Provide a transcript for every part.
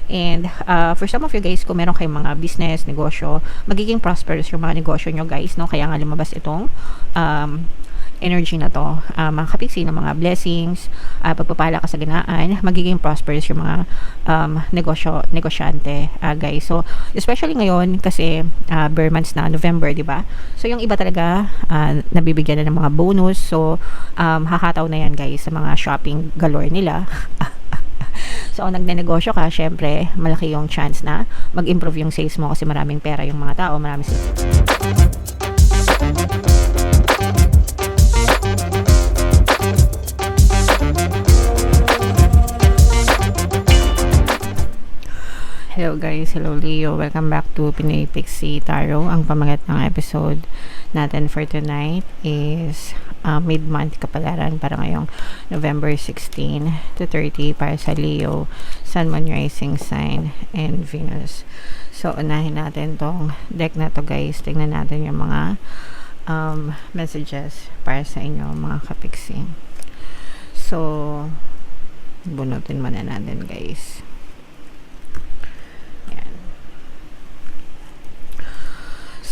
And for some of you guys, kung meron kayong mga business, negosyo, magiging prosperous yung mga negosyo nyo guys, no? Kaya nga lumabas itong energy na to, mga kapiksi ng mga blessings, pagpapala kasaganaan, magiging prosperous yung mga negosyante guys. So especially ngayon kasi bare months na November, di ba? So yung iba talaga nabibigyan na ng mga bonus. So hahataw na yan guys sa mga shopping galore nila. So, kung nagnenegosyo ka, syempre, malaki yung chance na mag-improve yung sales mo kasi maraming pera yung mga tao, maraming Hello guys, hello Leo. Welcome back to Pinoy Pixie Tarot. Ang pamagat ng episode natin for tonight is mid-month kapalaran para ngayong November 16 to 30 para sa Leo, Sun, Moon, Rising Sign, and Venus. So, unahin natin tong deck na to guys. Tingnan natin yung mga messages para sa inyo mga kapiksi. So, bunutin muna natin guys.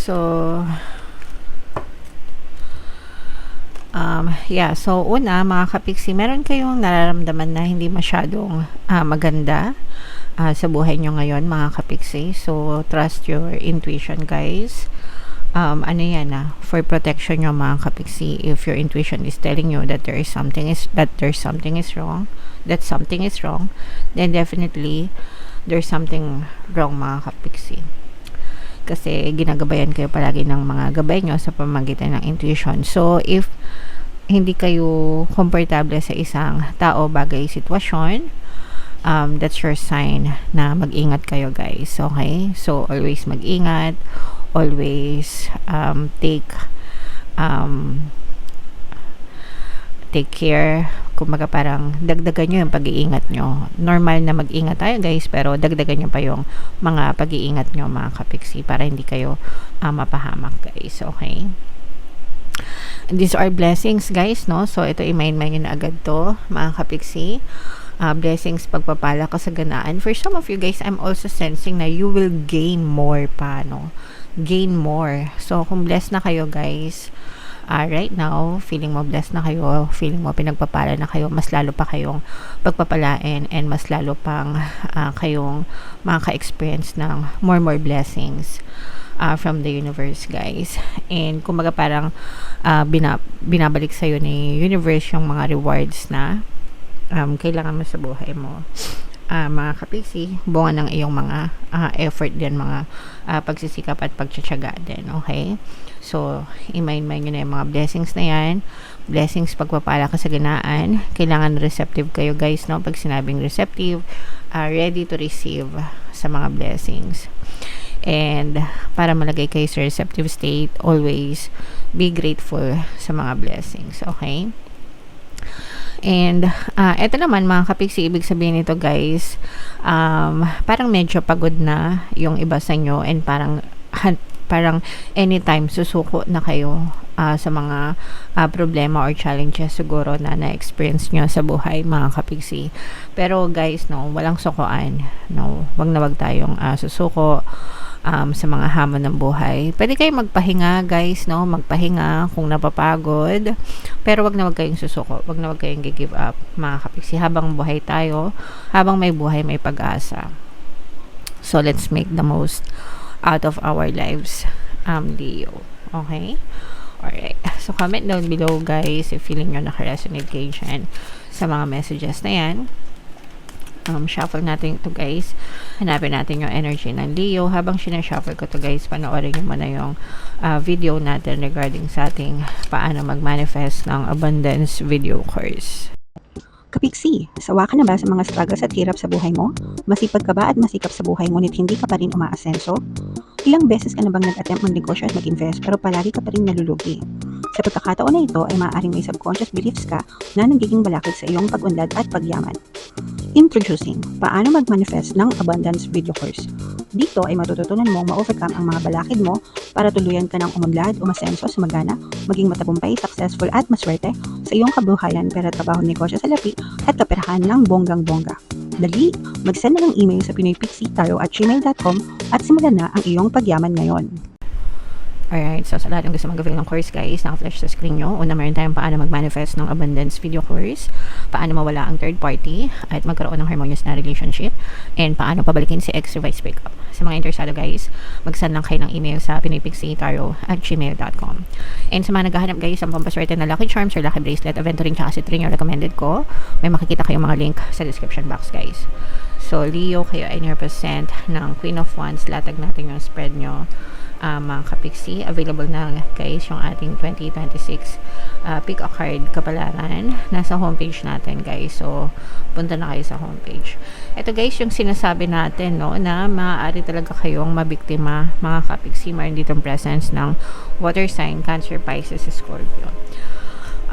So, yeah. So, una, mga kapiksi, meron kayong nararamdaman na hindi masyadong maganda sa buhay nyo ngayon, mga kapiksi. So, trust your intuition, guys. Ano yan, for protection nyo, mga kapiksi. If your intuition is telling you that there's something is wrong, then definitely there's something wrong, mga kapiksi. Kasi ginagabayan kayo palagi ng mga gabay nyo sa pamamagitan ng intuition. So, if hindi kayo komportable sa isang tao, bagay, sitwasyon, that's your sign na mag-ingat kayo guys. Okay? So, always mag-ingat. Always take care. Kumbaga parang dagdagan nyo yung pag-iingat nyo. Normal na mag-ingat tayo guys, pero dagdagan nyo pa yung mga pag-iingat nyo mga kapiksi para hindi kayo mapahamak guys. Okay? These are blessings guys, no? So ito i-mind nyo na agad to mga kapiksi. Blessings, pagpapala, kasaganaan. For some of you guys, I'm also sensing na you will gain more pa, no? Gain more. So kung blessed na kayo guys, right now, feeling mo blessed na kayo, feeling mo pinagpapala na kayo, mas lalo pa kayong pagpapalain and mas lalo pang kayong makaka-experience ng more blessings from the universe guys. And kumbaga parang binabalik sa'yo ni universe yung mga rewards na kailangan mo sa buhay mo. Mga kapiksi, bunga ng iyong mga effort din, mga pagsisikap at pagtsatsaga din, okay? So, i-mind nyo na yung mga blessings na yan. Blessings, pagpapala, kasaganaan. Kailangan receptive kayo guys, no? Pag sinabing receptive, ready to receive sa mga blessings. And para malagay kayo sa receptive state, always be grateful sa mga blessings, okay? And eto naman mga kapiksi, ibig sabihin nito guys, parang medyo pagod na yung iba sa inyo and parang anytime susuko na kayo sa mga problema or challenges siguro na na-experience nyo sa buhay mga kapiksi. Pero guys, no, walang sukuan, no, wag tayong susuko sa mga hamon ng buhay. Pwede kayo magpahinga guys, no? Magpahinga kung napapagod. Pero wag kayong susuko. Wag kayong give up mga kapiksi. Habang buhay tayo, habang may buhay, may pag-asa. So let's make the most out of our lives, Leo. Okay? Alright. So comment down below guys if feeling nyo naka-resonate kayo dyan sa mga messages na yan. Shuffle natin ito guys. Hanapin natin yung energy ng Leo. Habang sinashuffle ko to guys, panoorin nyo muna yung video natin regarding sa ating paano mag-manifest ng abundance video course. Kapiksi, sawa ka na ba sa mga struggles at hirap sa buhay mo? Masipag ka ba at masikap sa buhay ngunit hindi ka pa rin umaasenso? Ilang beses ka na bang nag-attempt mag-negosyo at mag-invest pero palagi ka pa rin nalulugi? Sa pagkakataon na ito ay maaaring may subconscious beliefs ka na nagiging balakid sa iyong pag-unlad at pagyaman. Introducing, paano mag-manifest ng abundance video course. Dito ay matututunan mong ma-overcome ang mga balakid mo para tuluyan ka ng umunlad, umasenso, sumagana, maging matagumpay, successful at maswerte sa iyong kabuhayan, pera, trabaho, negosyo, salapi at kaperahan ng bonggang-bongga. Dali, mag-send na ng email sa pinoypixietarot@gmail.com at simulan na ang iyong pagyaman ngayon. Alright, so sa lahat ng gusto mag-avail ng course guys, naka-flash sa screen nyo. Una, meron tayong paano mag-manifest ng abundance video course, paano mawala ang third party at magkaroon ng harmonious na relationship, and paano pabalikin si ex reverse breakup. Sa mga interesado guys, mag-send lang kayo ng email sa pinoypixietarot@gmail.com. And sa mga naghahanap guys, ang pampaswerte na lucky charms or lucky bracelet, aventuring tsaka citring yung recommended ko, may makikita kayong mga link sa description box guys. So, Leo, kayo ay represent ng Queen of Wands. Latag natin yung spread nyo, mga kapiksi. Available na guys yung ating 2026 pick a card kapalaran. Nasa homepage natin guys. So, punta na kayo sa homepage. Ito guys, yung sinasabi natin, no, na maaari talaga kayong mabiktima, mga kapiksi. Mayroon ditong presence ng water sign, Cancer, Pisces, Scorpio.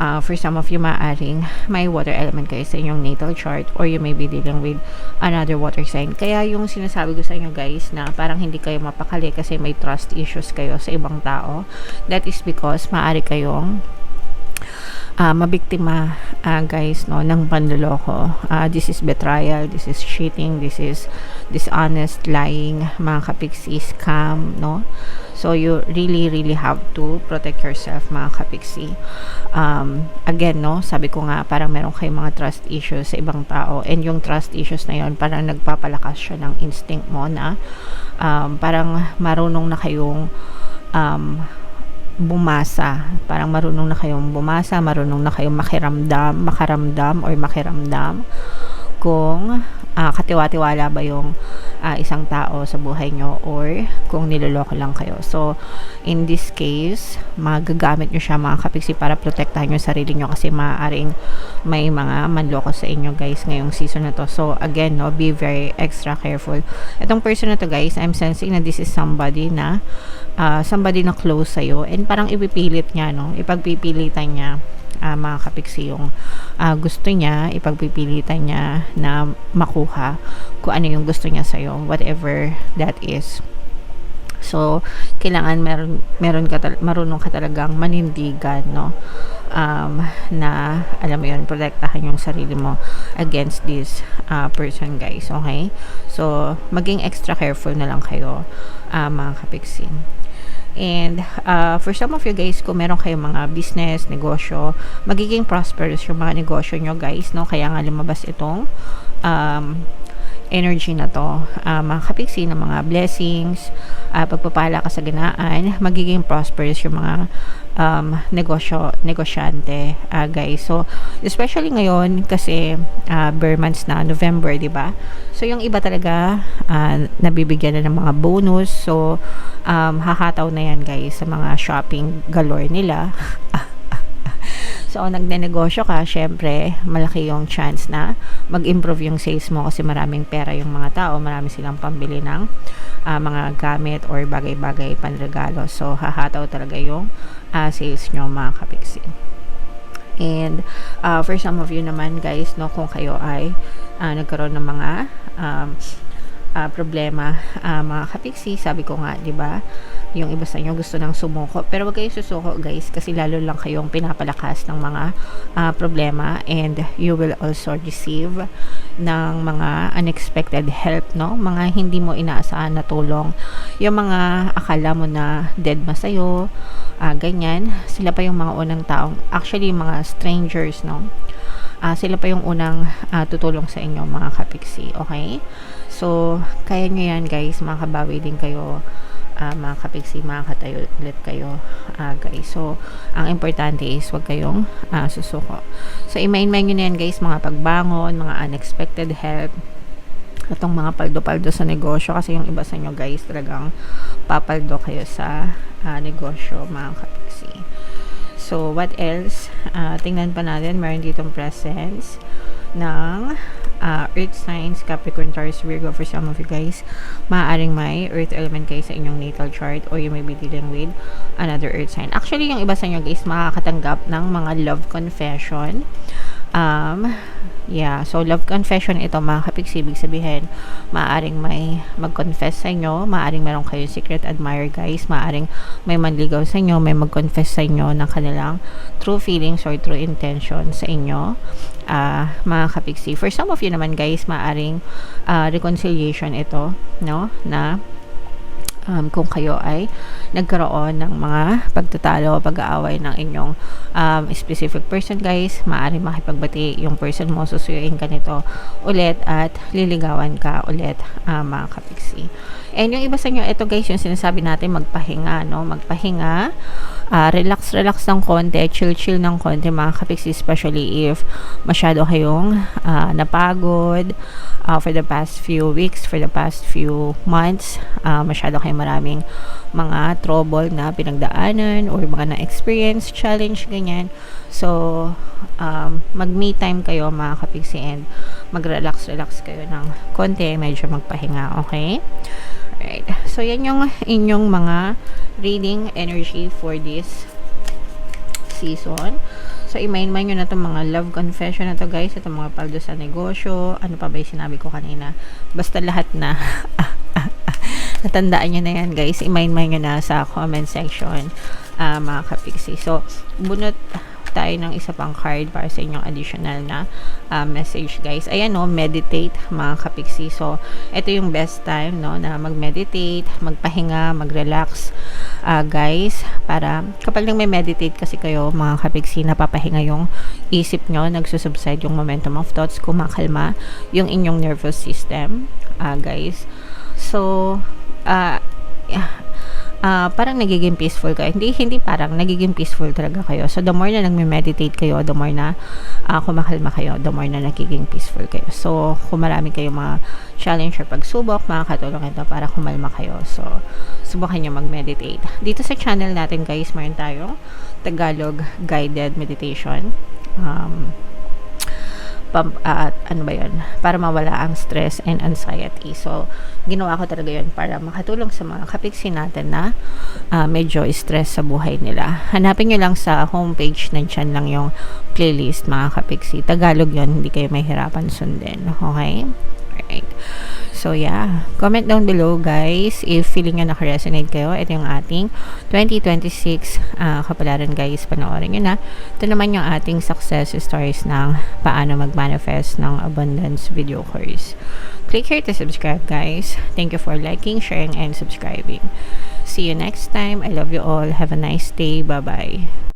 For some of you, maaaring may water element kayo sa inyong natal chart, or you may be dealing with another water sign. Kaya yung sinasabi ko sa inyo guys na parang hindi kayo mapakali kasi may trust issues kayo sa ibang tao, that is because maaari kayong mabiktima guys, no, ng panloloko. This is betrayal, this is cheating, this is dishonest, lying, mga kapiksi, scam, no. So you really have to protect yourself, mga kapiksi. Again, no, sabi ko nga parang meron kayong mga trust issues sa ibang tao, and yung trust issues na yon parang nagpapalakas siya ng instinct mo na parang marunong na kayong bumasa. Parang marunong na kayong bumasa, marunong na kayong makaramdam kung katiwa-tiwala ba yung isang tao sa buhay nyo, or kung niloloko lang kayo. So, in this case, magagamit nyo siya, mga kapiksi, para protektahan yung sarili nyo kasi maaaring may mga manloko sa inyo guys ngayong season na to. So, again, no, be very extra careful. Itong person na to guys, I'm sensing na this is somebody na close sa'yo, and parang ipipilit niya, no, ipagpipilitan niya, mga kapiksi, yung gusto niya, ipagpipilitan niya na makuha kung ano yung gusto niya sa'yo, whatever that is. So, kailangan marunong ka talagang manindigan, no, na alam mo yun, protektahan yung sarili mo against this person guys, okay? So, maging extra careful na lang kayo, mga kapiksi. And for some of you guys, kung meron kayong mga business, negosyo, magiging prosperous yung mga negosyo nyo guys, no? Kaya nga lumabas itong energy na to, mga kapiksi, ng mga blessings, pagpapala, kasaganaan, magiging prosperous yung mga negosyante guys. So, especially ngayon kasi bare months na, November, di ba? So, yung iba talaga nabibigyan na ng mga bonus. So, hahataw na yan guys sa mga shopping galore nila. So, nagnenegosyo ka, syempre, malaki yung chance na mag-improve yung sales mo kasi maraming pera yung mga tao, marami silang pambili ng mga gamit or bagay-bagay panregalo. So, hahataw talaga yung sales nyo, mga kapiksi. And, for some of you naman, guys, no, kung kayo ay nagkaroon ng mga problema, mga kapiksi, sabi ko nga, di ba, yung iba sa inyo gusto nang sumuko, pero wag kayong susuko guys, kasi lalo lang kayong pinapalakas ng mga problema, and you will also receive ng mga unexpected help, no, mga hindi mo inaasahan na tulong, yung mga akala mo na dead ma sa'yo, ganyan, sila pa yung mga unang taong, actually yung mga strangers, no, sila pa yung unang tutulong sa inyo, mga kapiksi, okay? So, kaya nyo yan guys, makabawi din kayo, mga kapiksi, makakatayo ulit kayo, guys. So, ang importante is wag kayong susuko. So, i-main-main nyo na yan guys, mga pagbangon, mga unexpected help, itong mga paldo-paldo sa negosyo, kasi yung iba sa inyo guys, talagang papaldo kayo sa negosyo, mga kapiksi. So, what else? Tingnan pa natin, meron ditong presence ng earth signs, Capricorn, Taurus, Virgo. For some of you guys, maaaring may earth element kayo sa inyong natal chart, or you may be dealing with another earth sign. Actually, yung iba sa inyo guys, makakatanggap ng mga love confession Yeah, so love confession ito mga kapiksi, ibig sabihin, maaring may mag-confess sa inyo, maaring meron kayong secret admirer guys, maaring may manligaw sa inyo, may mag-confess sa inyo ng kanilang true feelings or true intention sa inyo, mga kapiksi. For some of you naman guys, maaring reconciliation ito, no, na kung kayo ay nagkaroon ng mga pagtatalo, pag-aaway ng inyong specific person guys, maaari makipagbati yung person mo, susuyuin ka nito ulit at liligawan ka ulit, mga kapiksi. And yung iba sa inyo, ito guys, yung sinasabi natin magpahinga, no? Magpahinga, relax ng konti, chill ng konti mga kapiksi, especially if masyado kayong napagod for the past few weeks, for the past few months, masyado kayong maraming mga trouble na pinagdaanan or mga na-experience, challenge, ganyan. So, mag-me time kayo mga kapiksi and mag-relax kayo ng konti, medyo magpahinga, okay? Alright. So, yan yung inyong mga reading energy for this season. So, i-mind nyo na itong mga love confession na to guys, itong mga paldo sa negosyo, ano pa ba yung sinabi ko kanina? Basta lahat na natandaan nyo na yan guys, i-mind nyo na sa comment section, mga kapiksi. So, bunot tayo ng isa pang card para sa inyong additional na message guys. Ayan no, meditate mga kapiksi. So, ito yung best time no, na mag-meditate, magpahinga, mag-relax guys, para kapag nang may meditate kasi kayo mga kapiksi, napapahinga yung isip nyo, nagsusubside yung momentum of thoughts, kumakalma yung inyong nervous system guys. So, parang nagiging peaceful kayo. Hindi parang nagiging peaceful talaga kayo. So, the more na nagme-meditate kayo, the more na kumakalma kayo, the more na nagiging peaceful kayo. So, kung marami kayong mga challenge or pagsubok, makakatulong ito para kumalma kayo. So, subukan nyo mag-meditate. Dito sa channel natin guys, mayroon tayong Tagalog guided meditation. Ano ba yun? Para mawala ang stress and anxiety. So, ginawa ko talaga yun para makatulong sa mga kapiksi natin na medyo stress sa buhay nila. Hanapin nyo lang sa homepage ng chan lang yung playlist mga kapiksi. Tagalog yun, hindi kayo mahirapan sundin. Okay? Alright. So, yeah. Comment down below, guys, if feeling nyo naka-resonate kayo. Ito yung ating 2026 kapalaran, guys. Panoorin nyo na. Ito naman yung ating success stories ng paano mag-manifest ng abundance video course. Click here to subscribe, guys. Thank you for liking, sharing, and subscribing. See you next time. I love you all. Have a nice day. Bye-bye.